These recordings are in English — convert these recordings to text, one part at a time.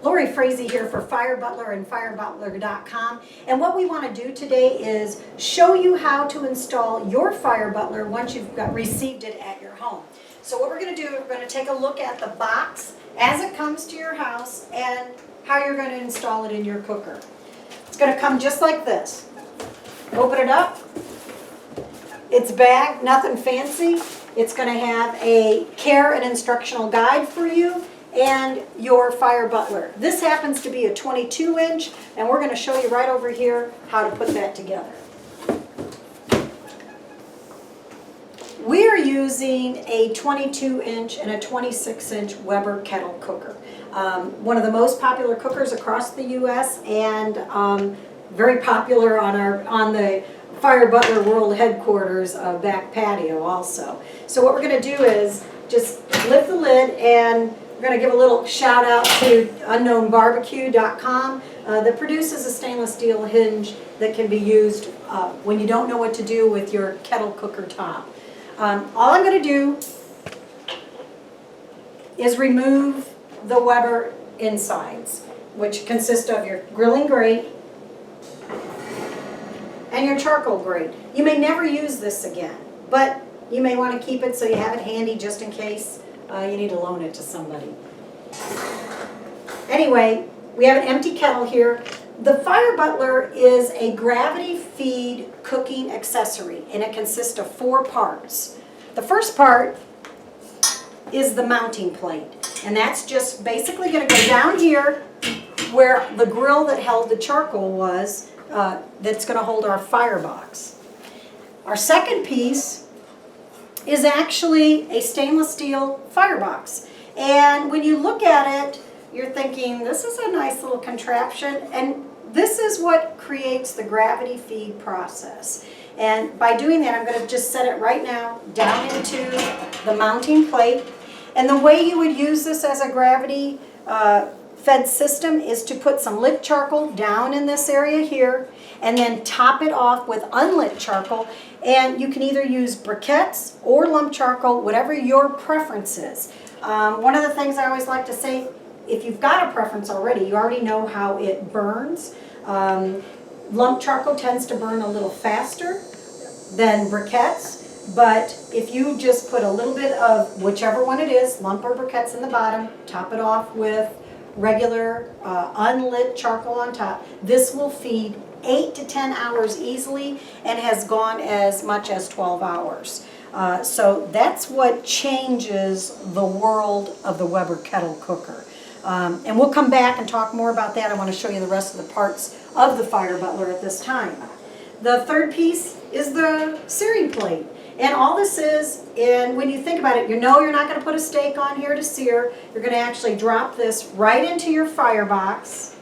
Lori Frazee here for Fire Butler and firebutler.com. And what we want to do today is show you how to install your Fire Butler once you've received it at your home. So what we're going to do, we're going to take a look at the box as it comes to your house and how you're going to install it in your cooker. It's going to come just like this. Open it up. It's bagged, nothing fancy. It's going to have a care and instructional guide for you and your Fire Butler. This happens to be a 22-inch, and we're going to show you right over here how to put that together. We are using a 22-inch and a 26-inch Weber kettle cooker. One of the most popular cookers across the U.S. and very popular on the Fire Butler World Headquarters back patio also. So what we're going to do is just lift the lid, and we're going to give a little shout out to unknownbarbecue.com that produces a stainless steel hinge that can be used when you don't know what to do with your kettle cooker top. All I'm going to do is remove the Weber insides, which consist of your grilling grate and your charcoal grate. You may never use this again, but you may want to keep it so you have it handy just in case you need to loan it to somebody. Anyway, we have an empty kettle here. The Fire Butler is a gravity feed cooking accessory, and it consists of 4 parts. The first part is the mounting plate, and that's just basically going to go down here where the grill that held the charcoal was, that's going to hold our firebox. Our second piece is actually a stainless steel firebox. And when you look at it, you're thinking, this is a nice little contraption, and this is what creates the gravity feed process. And by doing that, I'm going to just set it right now down into the mounting plate. And the way you would use this as a gravity fed system is to put some lit charcoal down in this area here, and then top it off with unlit charcoal. And you can either use briquettes or lump charcoal, whatever your preference is. One of the things I always like to say, if you've got a preference already, you already know how it burns. Lump charcoal tends to burn a little faster than briquettes, but if you just put a little bit of whichever one it is, lump or briquettes in the bottom, top it off with regular unlit charcoal on top, this will feed 8 to 10 hours easily and has gone as much as 12 hours. So that's what changes the world of the Weber kettle cooker. And we'll come back and talk more about that. I want to show you the rest of the parts of the Fire Butler at this time. The third piece is the searing plate. And all this is, and when you think about it, you know you're not going to put a steak on here to sear. You're going to actually drop this right into your firebox.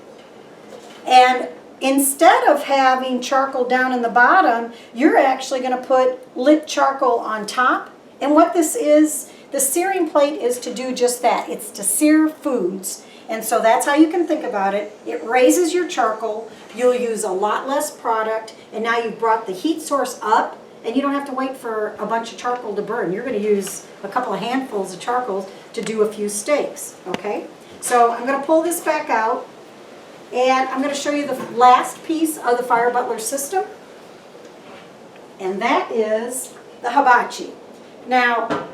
And instead of having charcoal down in the bottom, you're actually going to put lit charcoal on top. And what this is, the searing plate is to do just that. It's to sear foods. And so that's how you can think about it. It raises your charcoal. You'll use a lot less product. And now you've brought the heat source up, and you don't have to wait for a bunch of charcoal to burn. You're going to use a couple of handfuls of charcoal to do a few steaks. Okay? So I'm going to pull this back out, and I'm going to show you the last piece of the Fire Butler system. And that is the Hibachi. Now,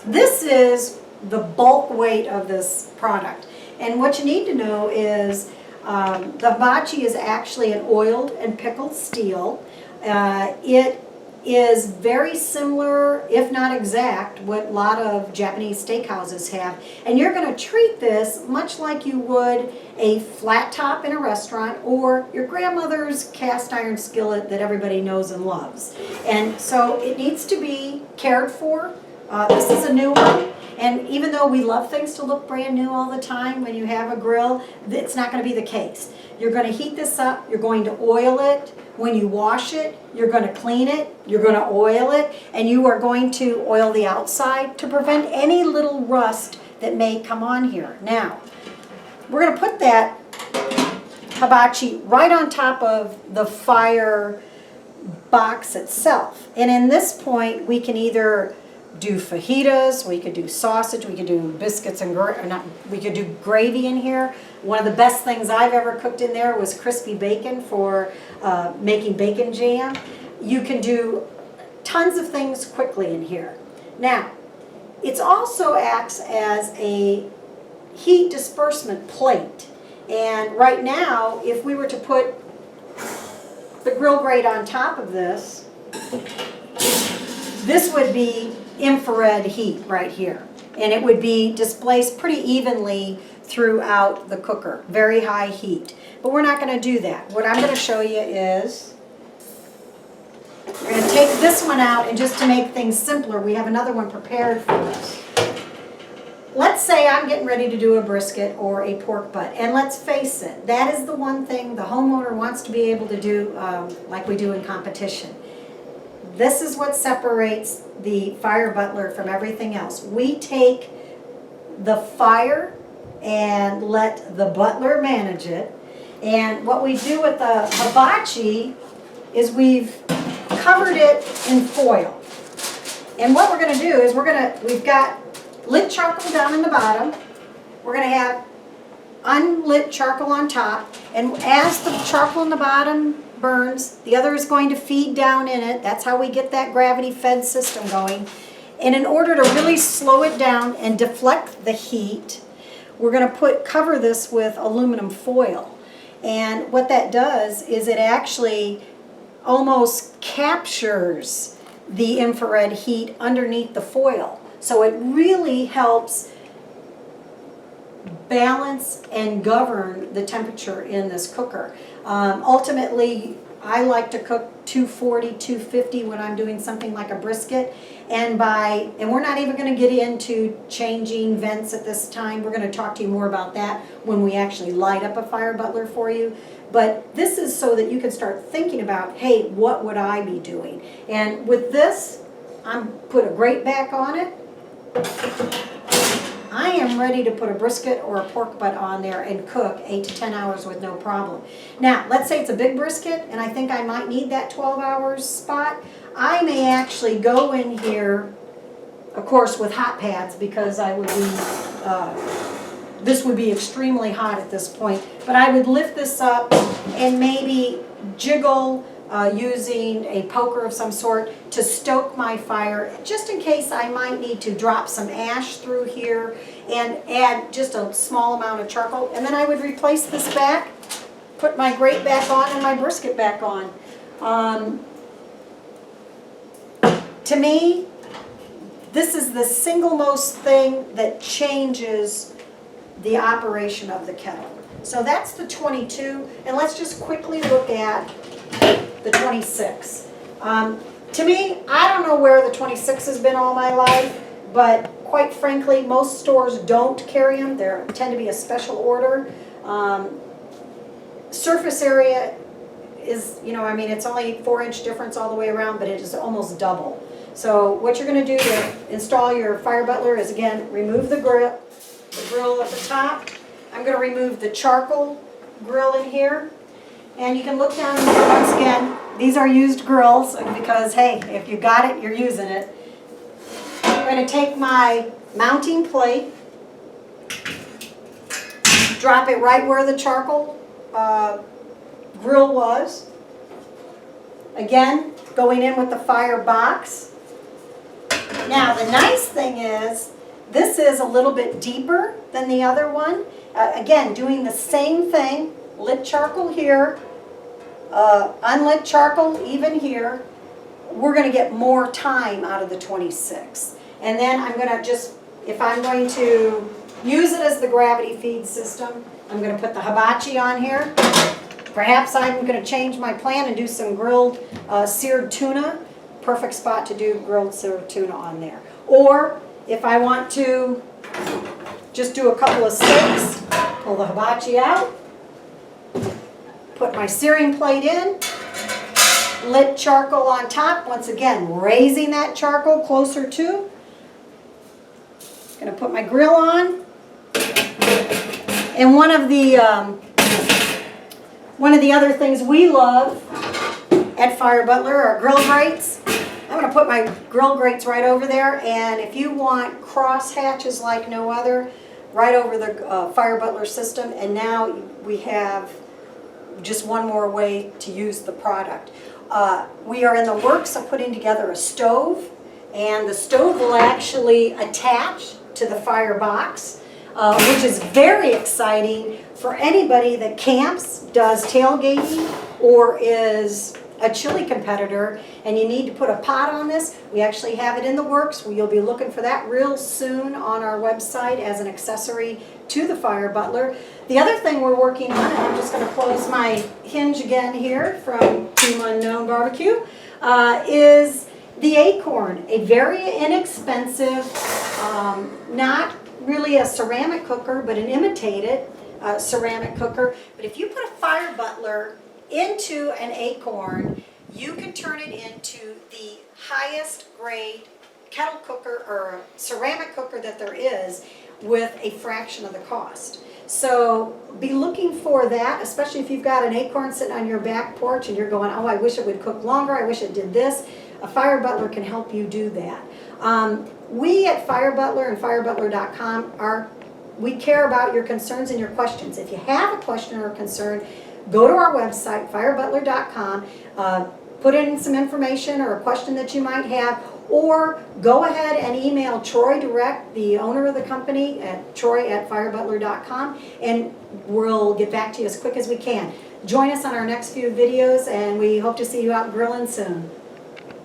this is the bulk weight of this product. And what you need to know is the Hibachi is actually an oiled and pickled steel. It is very similar, if not exact, what a lot of Japanese steakhouses have. And you're going to treat this much like you would a flat top in a restaurant or your grandmother's cast iron skillet that everybody knows and loves. And so it needs to be cared for. This is a new one. And even though we love things to look brand new all the time when you have a grill, it's not going to be the case. You're going to heat this up, you're going to oil it. When you wash it, you're going to clean it, you're going to oil it, and you are going to oil the outside to prevent any little rust that may come on here. Now, we're going to put that hibachi right on top of the fire box itself. And in this point, we can either do fajitas, we could do sausage, we could do biscuits and we could do gravy in here. One of the best things I've ever cooked in there was crispy bacon for making bacon jam. You can do tons of things quickly in here. Now, it also acts as a heat disbursement plate. And right now, if we were to put the grill grate on top of this would be infrared heat right here. And it would be displaced pretty evenly throughout the cooker. Very high heat. But we're not going to do that. What I'm going to show you is, we're going to take this one out, and just to make things simpler, we have another one prepared for this. Let's say I'm getting ready to do a brisket or a pork butt, and let's face it, that is the one thing the homeowner wants to be able to do like we do in competition. This is what separates the Fire Butler from everything else. We take the fire and let the butler manage it, and what we do with the hibachi is we've covered it in foil. And what we're going to do is we've got lit charcoal down in the bottom. We're going to have unlit charcoal on top. And as the charcoal in the bottom burns, the other is going to feed down in it. That's how we get that gravity-fed system going. And in order to really slow it down and deflect the heat, we're going to cover this with aluminum foil. And what that does is it actually almost captures the infrared heat underneath the foil. So it really helps balance and govern the temperature in this cooker. Ultimately, I like to cook 240, 250 when I'm doing something like a brisket. And we're not even going to get into changing vents at this time. We're going to talk to you more about that when we actually light up a Fire Butler for you. But this is so that you can start thinking about, hey, what would I be doing? And with this, I'm put a grate back on it. I am ready to put a brisket or a pork butt on there and cook 8 to 10 hours with no problem. Now, let's say it's a big brisket and I think I might need that 12 hours spot. I may actually go in here, of course, with hot pads, because I would be, this would be extremely hot at this point, but I would lift this up and maybe jiggle using a poker of some sort to stoke my fire, just in case I might need to drop some ash through here and add just a small amount of charcoal. And then I would replace this back, put my grate back on and my brisket back on. To me, this is the single most thing that changes the operation of the kettle. So that's the 22, and let's just quickly look at the 26. To me, I don't know where the 26 has been all my life, but quite frankly, most stores don't carry them. They tend to be a special order. Surface area is, it's only 4-inch difference all the way around, but it is almost double. So what you're going to do to install your Fire Butler is, again, remove the grill at the top. I'm going to remove the charcoal grill in here. And you can look down here once again. These are used grills because, hey, if you got it, you're using it. I'm going to take my mounting plate, drop it right where the charcoal grill was. Again, going in with the fire box. Now, the nice thing is, this is a little bit deeper than the other one. Again, doing the same thing, lit charcoal here, unlit charcoal even here. We're going to get more time out of the 26. And then I'm going to if I'm going to use it as the gravity feed system, I'm going to put the hibachi on here. Perhaps I'm going to change my plan and do some grilled seared tuna. Perfect spot to do grilled seared tuna on there. Or if I want to just do a couple of steaks, pull the hibachi out, put my searing plate in, lit charcoal on top, once again raising that charcoal closer to. Going to put my grill on. And one of the other things we love at Fire Butler are grill grates. I'm gonna put my grill grates right over there, and if you want cross hatches like no other, right over the Fire Butler system, and now we have just one more way to use the product. We are in the works of putting together a stove, and the stove will actually attach to the firebox, which is very exciting for anybody that camps, does tailgating, or is a chili competitor, and you need to put a pot on this. We actually have it in the works. You'll be looking for that real soon on our website as an accessory to the Fire Butler. The other thing we're working on, and I'm just going to close my hinge again here from Team Unknown Barbecue, is the Akorn, a very inexpensive, not really a ceramic cooker, but an imitated ceramic cooker. But if you put a Fire Butler into an Akorn, you can turn it into the highest grade kettle cooker or ceramic cooker that there is with a fraction of the cost. So be looking for that, especially if you've got an Akorn sitting on your back porch and you're going, oh, I wish it would cook longer, I wish it did this. A Fire Butler can help you do that. We at Fire Butler and firebutler.com we care about your concerns and your questions. If you have a question or a concern, go to our website, firebutler.com, put in some information or a question that you might have, or go ahead and email Troy direct, the owner of the company, at troy@firebutler.com, and we'll get back to you as quick as we can. Join us on our next few videos, and we hope to see you out grilling soon.